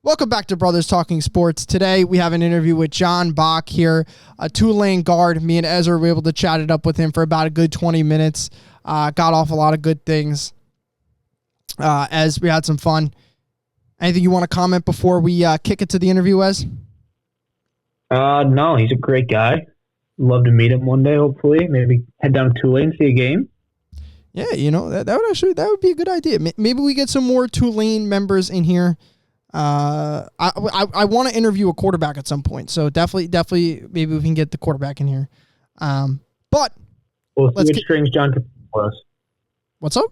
Welcome back to Brothers Talking Sports. Today we have an interview with John Bock here, a Tulane guard. Me and Ezra were able to chat it up with him for about a good 20 minutes. Got off a lot of good things as we had some fun. Anything you want to comment before we kick it to the interview, Ez? No, he's a great guy. Love to meet him one day, hopefully. Maybe head down to Tulane, see a game. Yeah, that would be a good idea. Maybe we get some more Tulane members in here. I want to interview a quarterback at some point, so definitely, maybe we can get the quarterback in here. But we'll see if strings John can pull for us. What's up?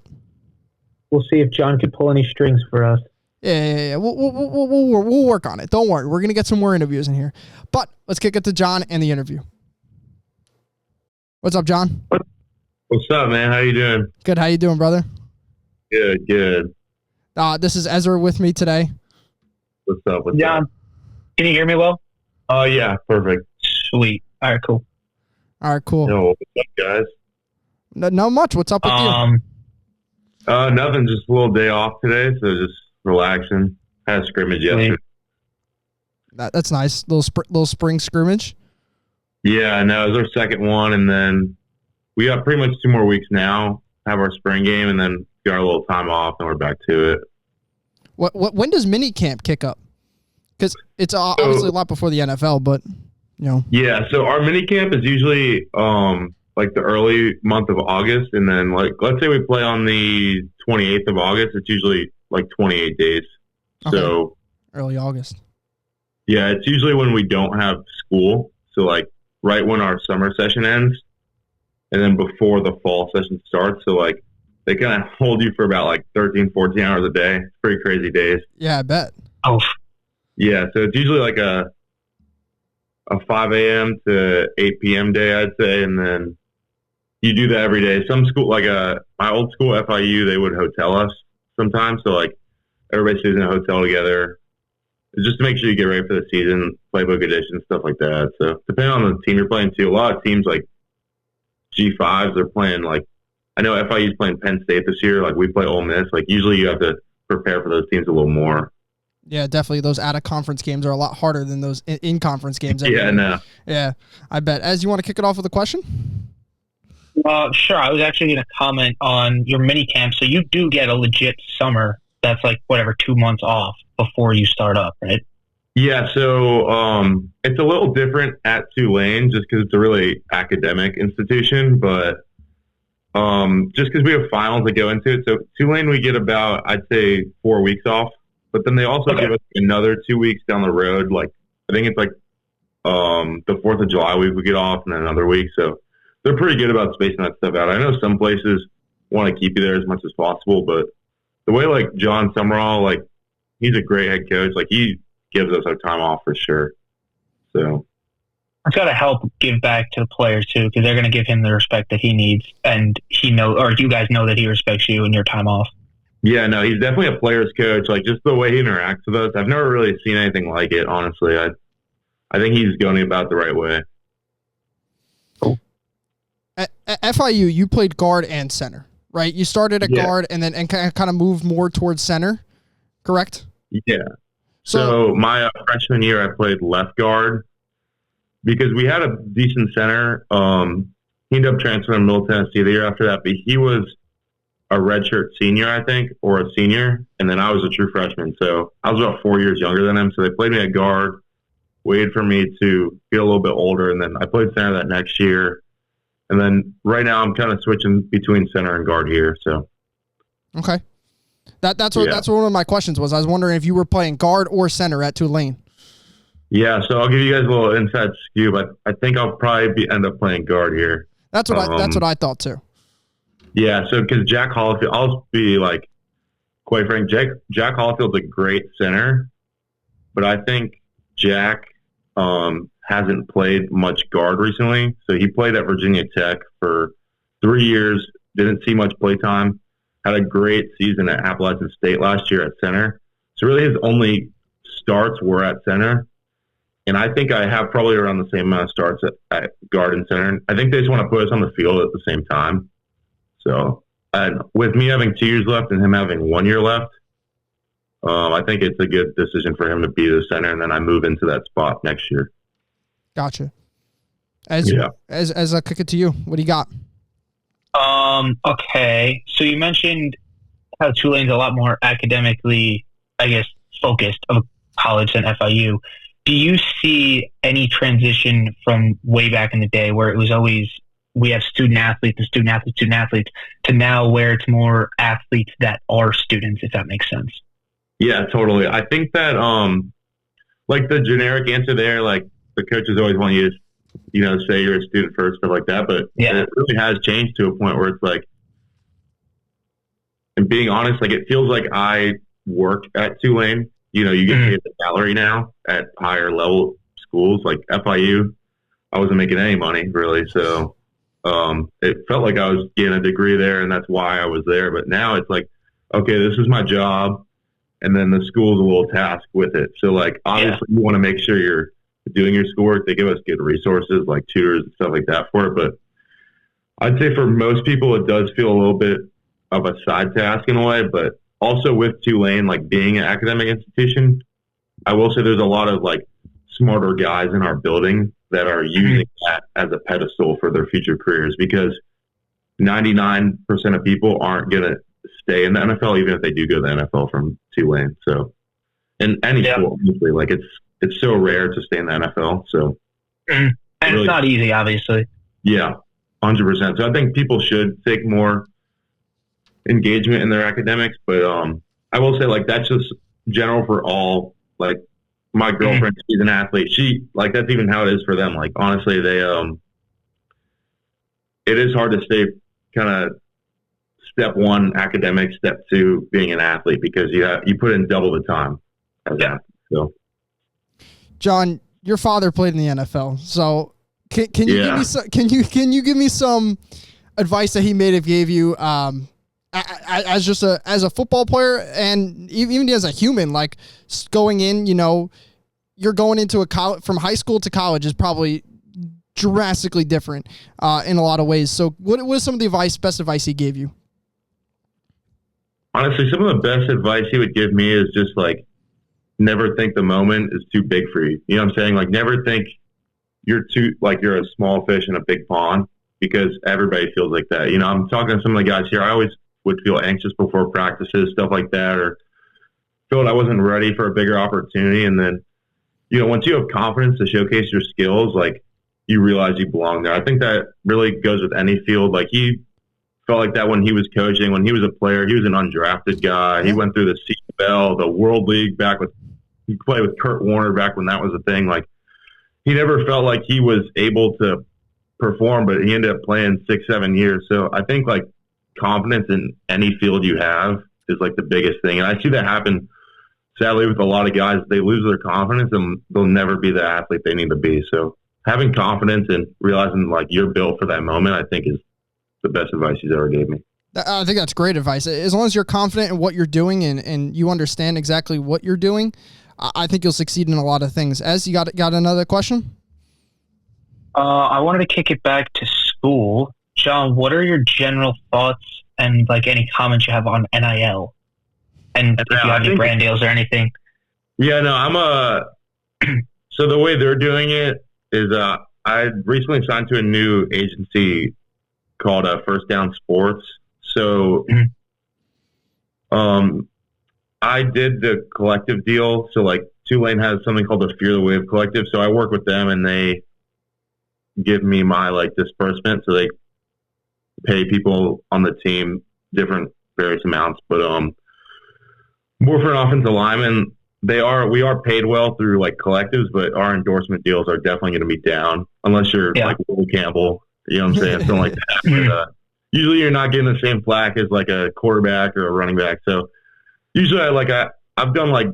We'll see if John can pull any strings for us. Yeah. We'll work on it. Don't worry. We're gonna get some more interviews in here. But let's kick it to John and the interview. What's up, John? What's up, man? How you doing? Good. How you doing, brother? Good. This is Ezra with me today. What's up? John, can you hear me well? Oh, yeah. Perfect. Sweet. All right, cool. Yo, what's up, guys? Not much. What's up with you? Nothing. Just a little day off today, so just relaxing. Had a scrimmage yesterday. That's nice. Little spring scrimmage. Yeah, I know. It was our second one, and then we got pretty much 2 more weeks now. Have our spring game, and then got our little time off, and we're back to it. When does mini camp kick up? Because it's obviously a lot before the NFL, but Yeah, so our mini camp is usually like the early month of August, and then let's say we play on the 28th of August, it's usually like 28 days. Okay. So early August. Yeah, it's usually when we don't have school. So like right when our summer session ends, and then before the fall session starts. So like they kind of hold you for about like 13, 14 hours a day. It's pretty crazy days. Yeah, I bet. Oh, yeah. So it's usually like a 5 a.m. to 8 p.m. day, I'd say. And then you do that every day. Some school, like my old school, FIU, they would hotel us sometimes. So like everybody stays in a hotel together. It's just to make sure you get ready for the season, playbook edition, stuff like that. So depending on the team you're playing too, a lot of teams like G5s are playing like, I know FIU's playing Penn State this year. Like we play Ole Miss. Like usually you have to prepare for those teams a little more. Yeah, definitely. Those out-of-conference games are a lot harder than those in-conference games. Yeah, no. Yeah, I bet. Ez, you want to kick it off with a question? Sure. I was actually going to comment on your mini camp. So you do get a legit summer that's like 2 months off before you start up, right? Yeah, so it's a little different at Tulane just because it's a really academic institution, but just because we have finals that go into it. So Tulane, we get about, I'd say, 4 weeks off, but then they also give us another 2 weeks down the road. Like I think it's like the 4th of July week we get off, and then another week. So they're pretty good about spacing that stuff out. I know some places want to keep you there as much as possible, but the way like John Summerall, like he's a great head coach. Like he gives us our time off for sure. So it's got to help give back to the players too, because they're going to give him the respect that he needs, and you guys know that he respects you and your time off. Yeah, no, he's definitely a player's coach. Like just the way he interacts with us, I've never really seen anything like it. Honestly, I think he's going about the right way. Cool. At FIU, you played guard and center, right? You started at guard and then kind of moved more towards center, correct? Yeah. So my freshman year, I played left guard because we had a decent center. He ended up transferring to Middle Tennessee the year after that, but he was a redshirt senior, I think, or a senior, and then I was a true freshman. So I was about 4 years younger than him. So they played me at guard, waited for me to get a little bit older, and then I played center that next year. And then right now I'm kind of switching between center and guard here. So okay. That's one of my questions was. I was wondering if you were playing guard or center at Tulane. Yeah, so I'll give you guys a little inside scoop. I think I'll probably end up playing guard here. That's what I thought too. Yeah, so because Jack Hollifield, I'll be like quite frank, Jack Hollifield's a great center, but I think Jack hasn't played much guard recently. So he played at Virginia Tech for 3 years, didn't see much play time. Had a great season at Appalachian State last year at center. So really his only starts were at center. And I think I have probably around the same amount of starts at guard and center. I think they just want to put us on the field at the same time. So and with me having 2 years left and him having 1 year left, I think it's a good decision for him to be the center, and then I move into that spot next year. Gotcha. As I kick it to you, what do you got? Okay. So you mentioned how Tulane's a lot more academically, I guess, focused of a college than FIU. Do you see any transition from way back in the day where it was always we have student athletes and student athletes, to now where it's more athletes that are students, if that makes sense? Yeah, totally. I think that like the generic answer there, like the coaches always want you to, say you're a student first, stuff like that. But it really has changed to a point where it's like, and being honest, like it feels like I work at Tulane. You get paid a salary now at higher level schools like FIU. I wasn't making any money really, so it felt like I was getting a degree there, and that's why I was there. But now it's like, okay, this is my job, and then the school's a little task with it. So like, obviously, you want to make sure you're doing your schoolwork. They give us good resources like tutors and stuff like that for it. But I'd say for most people, it does feel a little bit of a side task in a way. But also with Tulane, like being an academic institution, I will say there's a lot of like smarter guys in our building that are using that as a pedestal for their future careers, because 99% of people aren't going to stay in the NFL, even if they do go to the NFL from Tulane. So, in any sport, obviously, like it's so rare to stay in the NFL. So, and really, it's not easy, obviously. Yeah, 100%. So I think people should take more engagement in their academics, but I will say like that's just general for all. Like my girlfriend, she's an athlete. She like that's even how it is for them. Like honestly, they it is hard to stay kind of step one academic, step two being an athlete, because you put in double the time as an athlete. So, John, your father played in the NFL, so can you give me some, can you give me some advice that he may have gave you as a football player, and even as a human, like going in, you're going into a college from high school to college is probably drastically different in a lot of ways. So what was some of the best advice he gave you? Honestly, some of the best advice he would give me is just like, never think the moment is too big for you. You know what I'm saying? Like never think you're a small fish in a big pond, because everybody feels like that. I'm talking to some of the guys here. I always would feel anxious before practices, stuff like that, or felt I wasn't ready for a bigger opportunity. And then, once you have confidence to showcase your skills, like you realize you belong there. I think that really goes with any field. Like he felt like that when he was coaching, when he was a player. He was an undrafted guy. He went through the CFL, the World League he played with Kurt Warner back when that was a thing. Like he never felt like he was able to perform, but he ended up playing 6-7 years. So I think like confidence in any field you have is like the biggest thing. And I see that happen sadly with a lot of guys. They lose their confidence and they'll never be the athlete they need to be. So having confidence and realizing like you're built for that moment, I think is the best advice he's ever gave me. I think that's great advice. As long as you're confident in what you're doing and you understand exactly what you're doing, I think you'll succeed in a lot of things. Ez, you got another question? I wanted to kick it back to school. John, what are your general thoughts and like any comments you have on NIL? And if you have any brand deals or anything? Yeah, no, so the way they're doing it is I recently signed to a new agency called First Down Sports. So I did the collective deal. So like Tulane has something called the Fear the Wave Collective. So I work with them and they give me my like disbursement. So they pay people on the team different various amounts, but more for an offensive lineman, we are paid well through like collectives, but our endorsement deals are definitely going to be down unless you're like Will Campbell, you know what I'm saying? Something like that. But, usually you're not getting the same flack as like a quarterback or a running back. So usually I've done like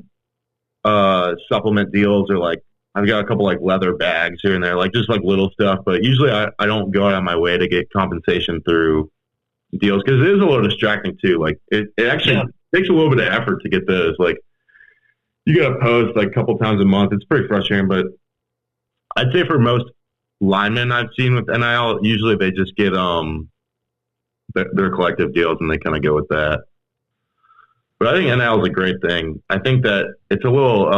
supplement deals, or like I've got a couple like leather bags here and there, like just like little stuff. But usually I don't go out of my way to get compensation through deals, because it is a little distracting too. Like it actually takes a little bit of effort to get those. Like you got to post like a couple times a month. It's pretty frustrating, but I'd say for most linemen I've seen with NIL, usually they just get their collective deals and they kind of go with that. But I think NIL is a great thing. I think that it's a little,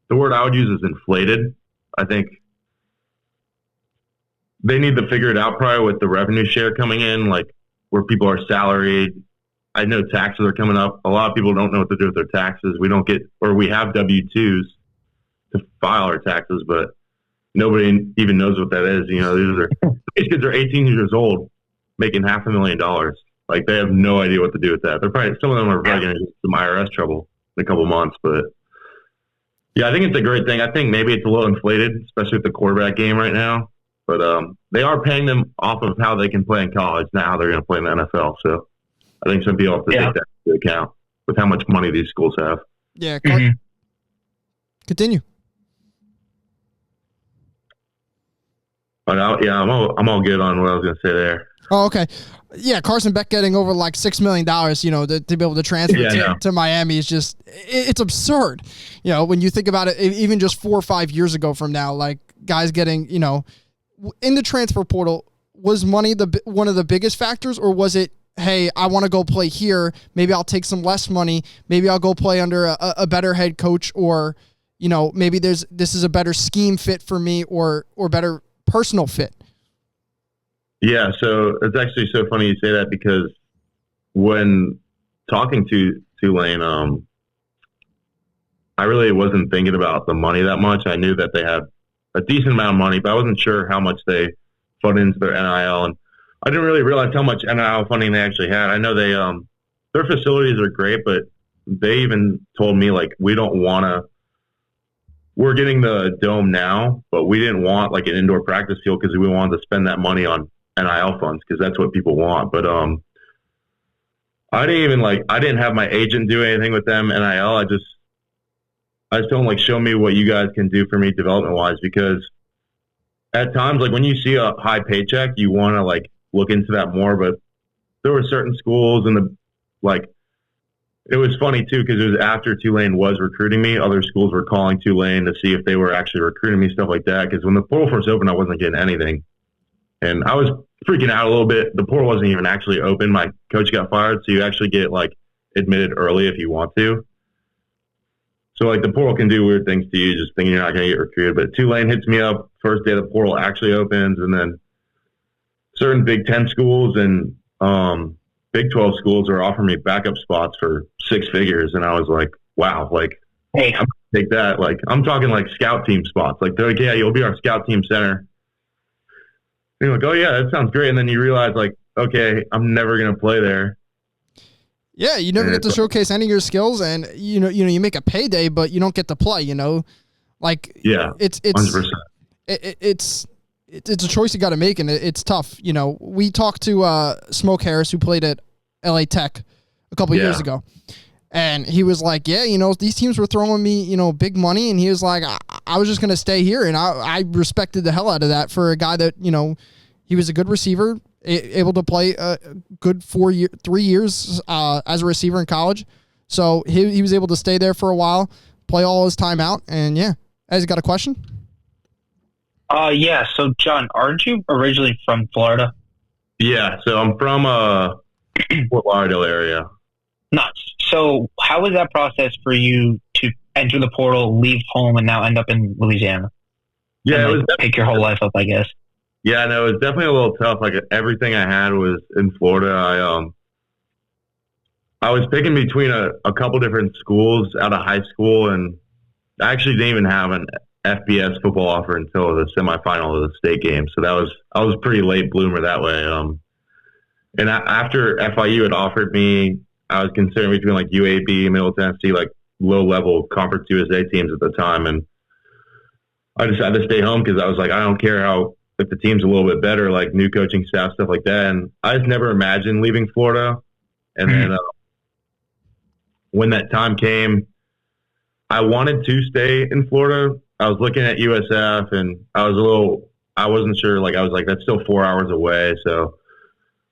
the word I would use is inflated. I think they need to figure it out probably with the revenue share coming in, like where people are salaried. I know taxes are coming up. A lot of people don't know what to do with their taxes. We don't get, or we have W-2s to file our taxes, but nobody even knows what that is. These kids are 18 years old making $500,000. Like, they have no idea what to do with that. They're probably, some of them are probably going to get some IRS trouble in a couple months, but yeah, I think it's a great thing. I think maybe it's a little inflated, especially with the quarterback game right now. But they are paying them off of how they can play in college, not how they're going to play in the NFL. So I think some people have to take that into account with how much money these schools have. Yeah. Continue. But I'm all good on what I was going to say there. Oh, okay. Yeah, Carson Beck getting over like $6 million, to be able to transfer to Miami is just, it's absurd. When you think about it, even just 4 or 5 years ago from now, like guys getting, in the transfer portal, was money one of the biggest factors, or was it, hey, I want to go play here, maybe I'll take some less money, maybe I'll go play under a better head coach, or, maybe this is a better scheme fit for me, or better personal fit? Yeah, so it's actually so funny you say that, because when talking to Tulane, I really wasn't thinking about the money that much. I knew that they had a decent amount of money, but I wasn't sure how much they fund into their NIL, and I didn't really realize how much NIL funding they actually had. I know they their facilities are great, but they even told me, like, we're getting the dome now, but we didn't want like an indoor practice field because we wanted to spend that money on NIL funds, because that's what people want. But I didn't have my agent do anything with them NIL. I just told them, like, show me what you guys can do for me development wise, because at times, like, when you see a high paycheck, you want to like look into that more. But there were certain schools it was funny too, because it was after Tulane was recruiting me. Other schools were calling Tulane to see if they were actually recruiting me, stuff like that. Because when the portal first opened, I wasn't getting anything. And I was freaking out a little bit. The portal wasn't even actually open. My coach got fired, so you actually get like admitted early if you want to. So like the portal can do weird things to you, just thinking you're not going to get recruited. But Tulane hits me up first day the portal actually opens, and then certain Big 10 schools and Big 12 schools are offering me backup spots for 6 figures, and I was like, wow, like, hey, I'm gonna take that. Like, I'm talking like scout team spots. Like, they're like, yeah, you'll be our scout team center. And you're like, oh yeah, that sounds great. And then you realize, like, okay, I'm never gonna play there. Yeah, you never get to showcase any of your skills, and you make a payday, but you don't get to play. Like, yeah, it's 100%. It's a choice you got to make, and it's tough. We talked to Smoke Harris, who played at LA Tech a couple years ago, and he was like, yeah, these teams were throwing me, big money, and he was like, I was just going to stay here, and I respected the hell out of that for a guy that, he was a good receiver, able to play a good 3 years as a receiver in college, so he was able to stay there for a while, play all his time out, and yeah. Has got a question? Yeah. So, John, aren't you originally from Florida? Yeah. So I'm from Fort Lauderdale area. Nuts. So how was that process for you to enter the portal, leave home, and now end up in Louisiana? Yeah, and, pick your whole life up, I guess. Yeah, no, it was definitely a little tough. Like, everything I had was in Florida. I was picking between a couple different schools out of high school, and I actually didn't even have an FBS football offer until the semifinal of the state game. So I was a pretty late bloomer that way. And after FIU had offered me, I was considering between like UAB, Middle Tennessee, like low level Conference USA teams at the time. And I decided to stay home because I was like, I don't care if the team's a little bit better, like new coaching staff, stuff like that. And I just never imagined leaving Florida. And then when that time came, I wanted to stay in Florida. I was looking at USF, and I wasn't sure. Like, I was like, that's still 4 hours away. So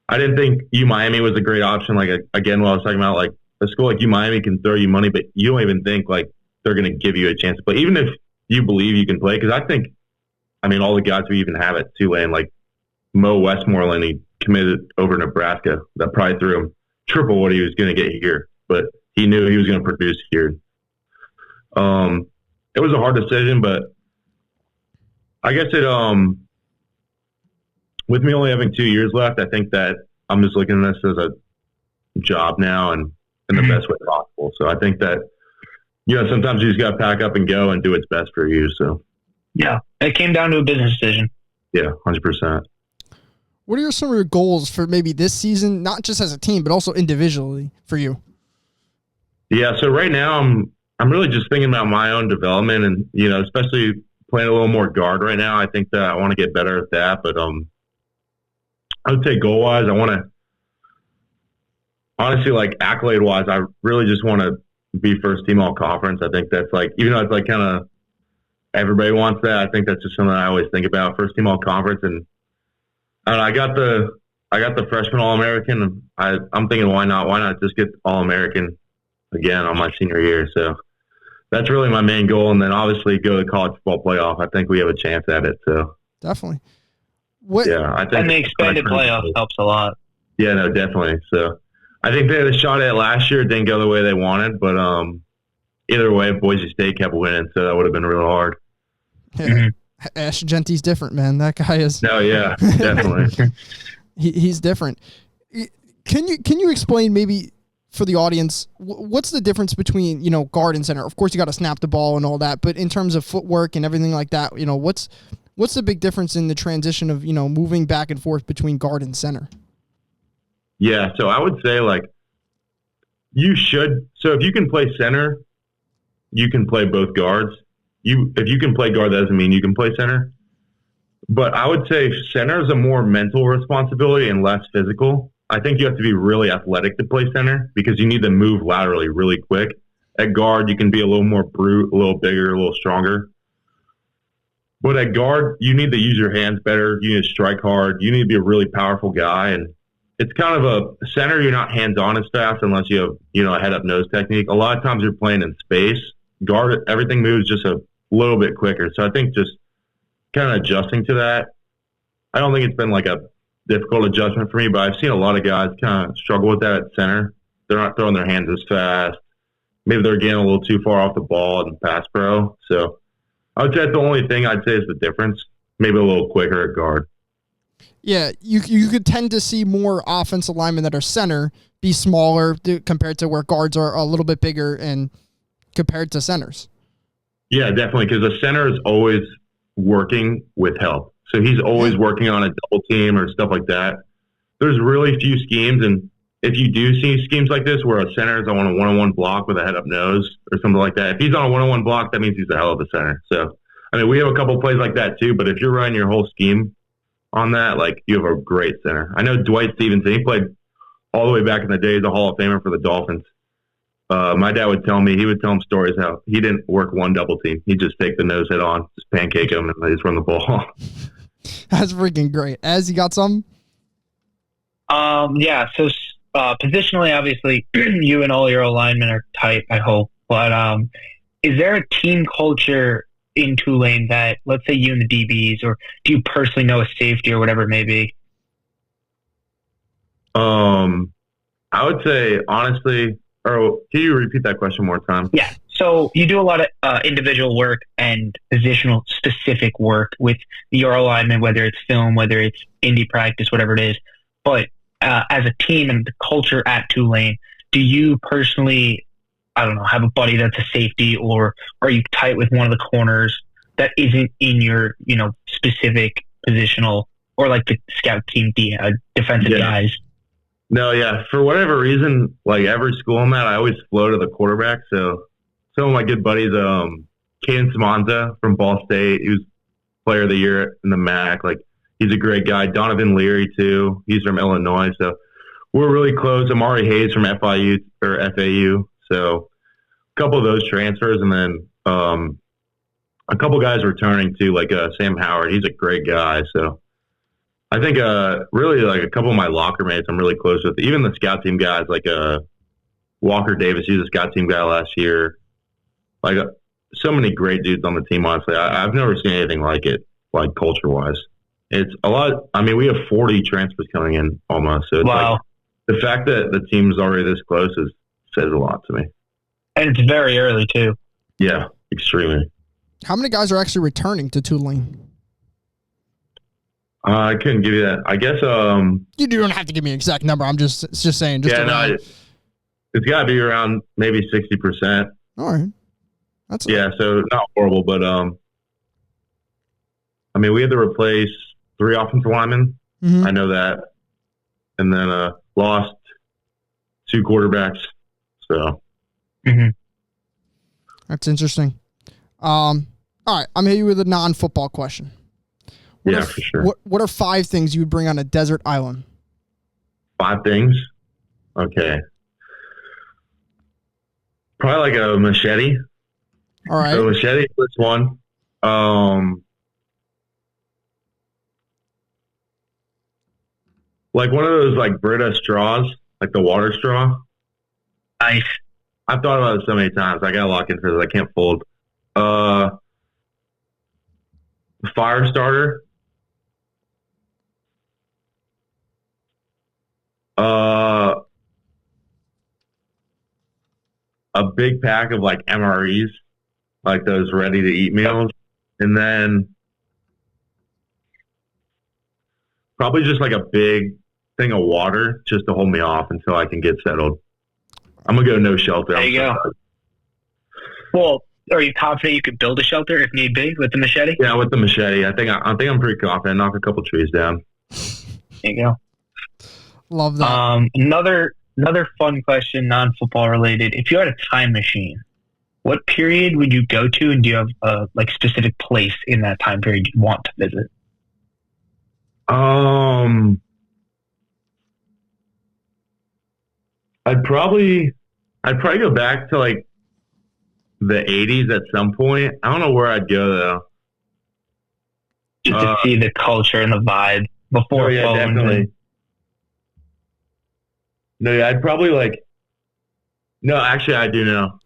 I didn't think Miami was a great option. Like, again, what I was talking about, like, a school like Miami can throw you money, but you don't even think like they're going to give you a chance to play, even if you believe you can play. Because all the guys we even have at Tulane, like Mo Westmoreland, he committed over Nebraska. That probably threw him triple what he was going to get here. but he knew he was going to produce here. It was a hard decision, but I guess with me only having 2 years left, I think that I'm just looking at this as a job now and in the best way possible. So I think that, sometimes you just got to pack up and go and do what's best for you. So, yeah, it came down to a business decision. Yeah, 100%. What are some of your goals for maybe this season, not just as a team, but also individually for you? Yeah, so right now I'm really just thinking about my own development and, especially playing a little more guard right now. I think that I want to get better at that. But I would say goal-wise, I want to, honestly, like accolade-wise, I really just want to be first team all-conference. I think that's like, even though it's like kind of everybody wants that, I think that's just something I always think about, first team all-conference. And I got the freshman All-American. I'm thinking, why not just get All-American again on my senior year? So that's really my main goal. And then obviously go to the college football playoff. I think we have a chance at it. So definitely. Yeah, I think. And the expanded playoffs helps a lot. Yeah, no, definitely. So I think they had a shot at it last year. It didn't go the way they wanted, but either way, Boise State kept winning, so that would have been real hard. Yeah. Mm-hmm. Ash Genty's different, man. That guy is. No, yeah, definitely. He's different. Can you explain maybe for the audience what's the difference between guard and center? Of course, you got to snap the ball and all that, but in terms of footwork and everything like that, what's the big difference in the transition of moving back and forth between guard and center? Yeah, so I would say like you should. So if you can play center, you can play both guards. If you can play guard, that doesn't mean you can play center. But I would say center is a more mental responsibility and less physical. I think you have to be really athletic to play center because you need to move laterally really quick. At guard, you can be a little more brute, a little bigger, a little stronger. But at guard, you need to use your hands better. You need to strike hard. You need to be a really powerful guy. And it's kind of a center. You're not hands-on as fast unless you have, a head-up nose technique. A lot of times you're playing in space. Guard, everything moves just a little bit quicker. So I think just kind of adjusting to that. I don't think it's been like a difficult adjustment for me, but I've seen a lot of guys kind of struggle with that at center. They're not throwing their hands as fast. Maybe they're getting a little too far off the ball in pass pro. So I would say that's the only thing I'd say is the difference. Maybe a little quicker at guard. Yeah, you could tend to see more offensive linemen that are center be smaller compared to where guards are a little bit bigger and compared to centers. Yeah, definitely, because the center is always working with help. So he's always working on a double team or stuff like that. There's really few schemes, and if you do see schemes like this where a center is on a one-on-one block with a head-up nose or something like that, if he's on a one-on-one block, that means he's a hell of a center. So, I mean, we have a couple of plays like that too, but if you're running your whole scheme on that, like, you have a great center. I know Dwight Stevenson, he played all the way back in the day as a Hall of Famer for the Dolphins. My dad would tell him stories how he didn't work one double team. He'd just take the nose head on, just pancake him, and they just run the ball. That's freaking great. Az, you got some? Yeah, so positionally, obviously, you and all your alignment are tight, I hope. But is there a team culture in Tulane that, let's say you and the DBs, or do you personally know a safety or whatever it may be? I would say, honestly, or can you repeat that question more time? Yeah. So you do a lot of individual work and positional specific work with your alignment, whether it's film, whether it's indie practice, whatever it is. But as a team and the culture at Tulane, do you personally, I don't know, have a buddy that's a safety, or are you tight with one of the corners that isn't in your, specific positional, or like the scout team defensive guys? No, yeah. For whatever reason, like every school I'm at, I always flow to the quarterback. So some of my good buddies, Caden Simonza from Ball State, he was player of the year in the MAC. Like, he's a great guy. Donovan Leary, too. He's from Illinois. So we're really close. Amari Hayes from FAU. So a couple of those transfers. And then a couple guys returning, too, like Sam Howard. He's a great guy. So I think really like a couple of my locker mates I'm really close with. Even the scout team guys, like Walker Davis, he was a scout team guy last year. Like so many great dudes on the team, honestly. I've never seen anything like it, like culture-wise. It's a lot. I mean, we have 40 transfers coming in almost. So it's wow. Like the fact that the team's already this close is says a lot to me. And it's very early, too. Yeah, extremely. How many guys are actually returning to Tulane? I couldn't give you that. I guess. You don't have to give me an exact number. I'm just saying. Just it's got to be around maybe 60%. All right. So not horrible, but I mean, we had to replace 3 offensive linemen. Mm-hmm. I know that, and then lost 2 quarterbacks. So that's interesting. All right, I'm hitting you with a non-football question. For sure. What are 5 things you would bring on a desert island? 5 things? Okay. Probably like a machete. All right. So machete is one. Like one of those like Brita straws, like the water straw. Nice. I've thought about it so many times. I got to lock in for this. I can't fold. Fire starter. A big pack of like MREs, like those ready to eat meals. And then probably just like a big thing of water just to hold me off until I can get settled. I'm going to go no shelter. There you go. Well, are you confident you could build a shelter if need be with the machete? Yeah, with the machete. I think I'm pretty confident. Knock a couple trees down. There you go. Love that. Another fun question, non-football related. If you had a time machine, what period would you go to, and do you have a like specific place in that time period you want to visit? I'd probably go back to like the 80s at some point. I don't know where I'd go though. Just to see the culture and the vibe before phones. Definitely. No, yeah, I'd probably no, actually I do know.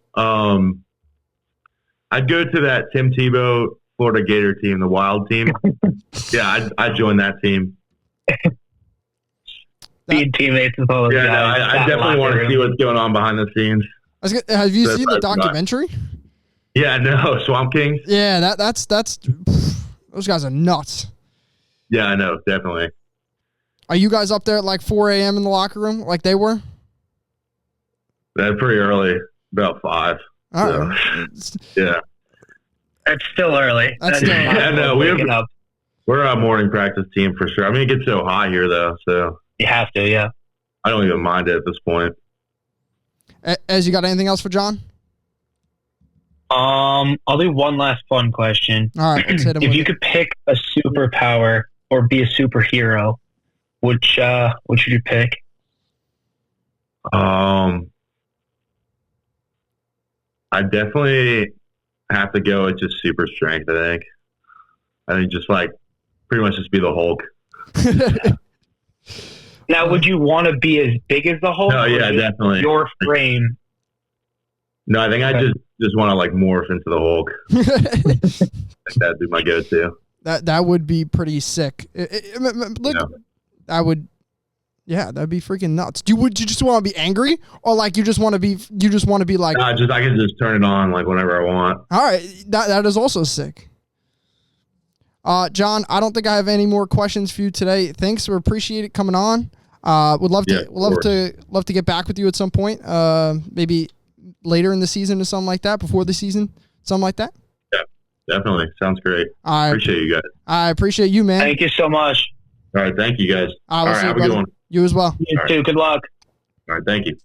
I'd go to that Tim Tebow Florida Gator team, the Wild team. Yeah, I'd join that team. Being teammates with all those guys. No, I definitely want to see what's going on behind the scenes. Have you seen the documentary? Yeah, no, Swamp Kings. Yeah, that's those guys are nuts. Yeah, I know, definitely. Are you guys up there at like 4 a.m. in the locker room like they were? That's pretty early, about 5. All right. Yeah. That's still early. Yeah, no, we're a morning practice team for sure. I mean, it gets so hot here though, so. You have to, yeah. I don't even mind it at this point. Ez, you got anything else for John? I'll do one last fun question. All right, let's hit him. If you could pick a superpower or be a superhero, which would you pick? I definitely have to go with just super strength. I think just like pretty much just be the Hulk. Now, would you want to be as big as the Hulk? No, yeah, definitely. Your frame. No, I think I just want to like morph into the Hulk. That'd be my go-to. That would be pretty sick. I would. Yeah, that'd be freaking nuts. Would you just want to be angry, or like you just want to be like? I can just turn it on like whenever I want. All right, that is also sick. John, I don't think I have any more questions for you today. Thanks, we appreciate it coming on. Would love to get back with you at some point. Maybe later in the season or something like that. Before the season, something like that. Yeah, definitely. Sounds great. I appreciate you guys. I appreciate you, man. Thank you so much. All right, thank you guys. All right, have a good one. You as well. You too. Good luck. All right, thank you.